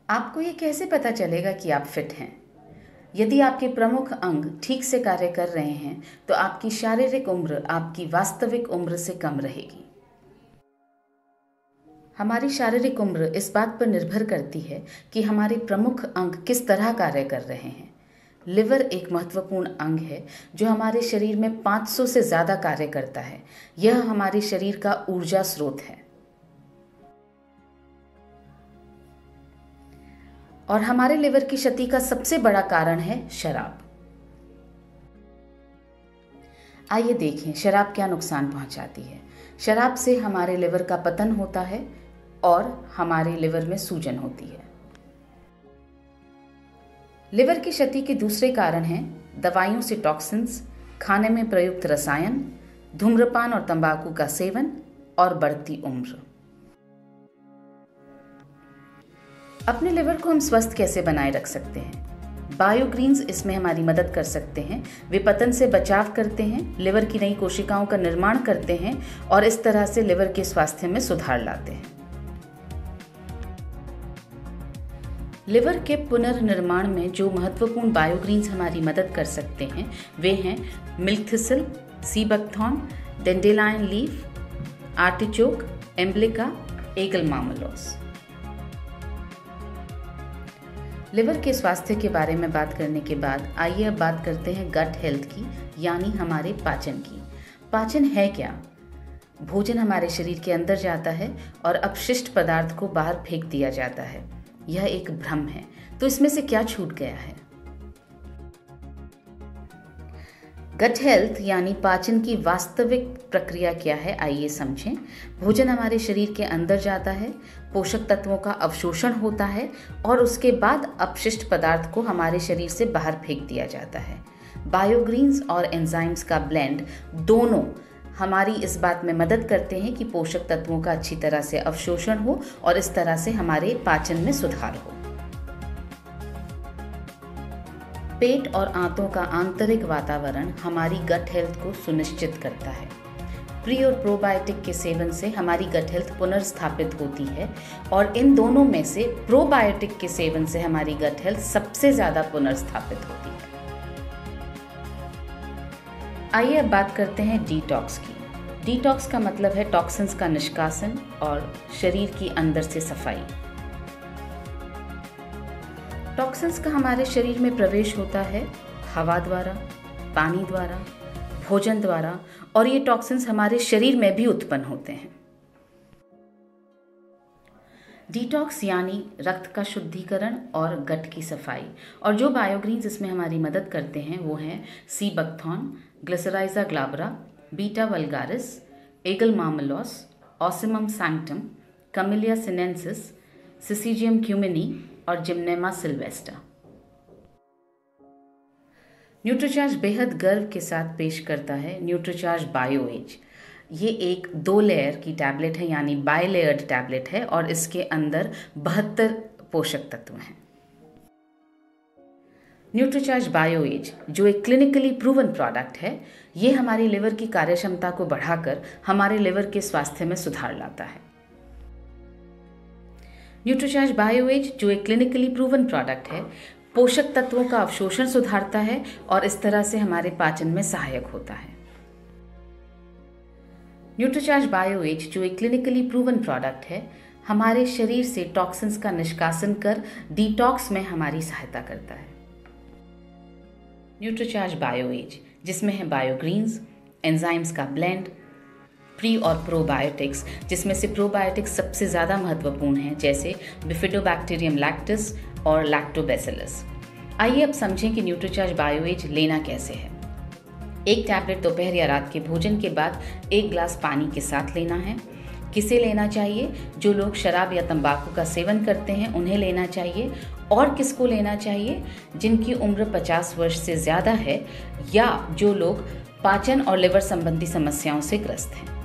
आपको ये कैसे पता चलेगा कि आप फिट हैं? यदि आपके प्रमुख अंग ठीक से कार्य कर रहे हैं तो आपकी शारीरिक उम्र आपकी वास्तविक उम्र से कम रहेगी। हमारी शारीरिक उम्र इस बात पर निर्भर करती है कि हमारे प्रमुख अंग किस तरह कार्य कर रहे हैं। लिवर एक महत्वपूर्ण अंग है जो हमारे शरीर में 500 से ज़्यादा कार्य करता है। यह हमारे शरीर का ऊर्जा स्रोत है और हमारे लिवर की क्षति का सबसे बड़ा कारण है शराब। आइए देखें शराब क्या नुकसान पहुंचाती है। शराब से हमारे लिवर का पतन होता है और हमारे लिवर में सूजन होती है। लिवर की क्षति के दूसरे कारण हैं दवाइयों से टॉक्सिन्स, खाने में प्रयुक्त रसायन, धूम्रपान और तंबाकू का सेवन और बढ़ती उम्र। अपने लिवर को हम स्वस्थ कैसे बनाए रख सकते हैं? बायोग्रीन्स इसमें हमारी मदद कर सकते हैं। वे पतन से बचाव करते हैं, लिवर की नई कोशिकाओं का निर्माण करते हैं और इस तरह से लिवर के स्वास्थ्य में सुधार लाते हैं। लिवर के पुनर्निर्माण में जो महत्वपूर्ण बायोग्रीन्स हमारी मदद कर सकते हैं वे हैं milk thistle, sea buckthorn, dandelion leaf, artichoke, emblica, aegle marmelos. Liver के स्वास्थ्य के बारे में बात करने के बाद आइए अब बात करते हैं गट हेल्थ की, यानी हमारे पाचन की। पाचन है क्या? भोजन हमारे शरीर के अंदर जाता है और अपशिष्ट पदार्थ को बाहर फेंक दिया जाता है। यह एक भ्रम है। तो इसमें से क्या छूट गया है? गट हेल्थ यानी पाचन की वास्तविक प्रक्रिया क्या है, आइए समझें। भोजन हमारे शरीर के अंदर जाता है, पोषक तत्वों का अवशोषण होता है और उसके बाद अपशिष्ट पदार्थ को हमारे शरीर से बाहर फेंक दिया जाता है। बायोग्रीन्स और एंजाइम्स का ब्लेंड दोनों हमारी इस बात में मदद करते हैं कि पोषक तत्वों का अच्छी तरह से अवशोषण हो और इस तरह से हमारे पाचन में सुधार हो। पेट और आंतों का आंतरिक वातावरण हमारी गट हेल्थ को सुनिश्चित करता है। प्री और प्रोबायोटिक के सेवन से हमारी गट हेल्थ पुनर्स्थापित होती है और इन दोनों में से प्रोबायोटिक के सेवन से हमारी गट हेल्थ सबसे ज़्यादा पुनर्स्थापित होती है। आइए अब बात करते हैं डिटॉक्स की। डिटॉक्स का मतलब है टॉक्सिन्स का निष्कासन और शरीर की अंदर से सफाई। टॉक्सिन्स का हमारे शरीर में प्रवेश होता है हवा द्वारा, पानी द्वारा, भोजन द्वारा और ये टॉक्सिन्स हमारे शरीर में भी उत्पन्न होते हैं। डिटॉक्स यानी रक्त का शुद्धिकरण और गट की सफाई। और जो बायोग्रीन्स इसमें हमारी मदद करते हैं वो हैं sea buckthorn, glycyrrhiza glabra, beta vulgaris, aegle marmelos, ocimum sanctum, camellia sinensis, syzygium cumini और जिम्नेमा सिल्वेस्टा। न्यूट्रीचार्ज बेहद गर्व के साथ पेश करता है न्यूट्रीचार्ज बायो एज। ये एक 2 लेयर की टैबलेट है यानी बायलेयर्ड टैबलेट है और इसके अंदर 72 पोषक तत्व हैं। न्यूट्रीचार्ज बायो एज जो एक क्लिनिकली प्रूवन प्रोडक्ट है, ये हमारी लिवर की कार्यक्षमता को बढ़ाकर हमारे लिवर के स्वास्थ्य में सुधार लाता है। न्यूट्रीचार्ज बायो एज जो एक क्लिनिकली प्रूवन प्रोडक्ट है, पोषक तत्वों का अवशोषण सुधारता है और इस तरह से हमारे पाचन में सहायक होता है। न्यूट्रीचार्ज बायो एज जो एक क्लिनिकली प्रूवन प्रोडक्ट है, हमारे शरीर से टॉक्सिन्स का निष्कासन कर डिटॉक्स में हमारी सहायता करता है। न्यूट्रीचार्ज बायो एज जिसमें है बायोग्रीन्स, एंजाइम्स का ब्लेंड, प्री और प्रोबायोटिक्स जिसमें से प्रोबायोटिक्स सबसे ज़्यादा महत्वपूर्ण हैं, जैसे बिफिडोबैक्टीरियम लैक्टिस और लैक्टोबैसिलस। आइए अब समझें कि न्यूट्रीचार्ज बायो एज लेना कैसे है। एक टैबलेट दोपहर या रात के भोजन के बाद 1 ग्लास पानी के साथ लेना है। किसे लेना चाहिए? जो लोग शराब या तंबाकू का सेवन करते हैं उन्हें लेना चाहिए। और किसको लेना चाहिए? जिनकी उम्र 50 वर्ष से ज़्यादा है या जो लोग पाचन और लिवर संबंधी समस्याओं से ग्रस्त हैं।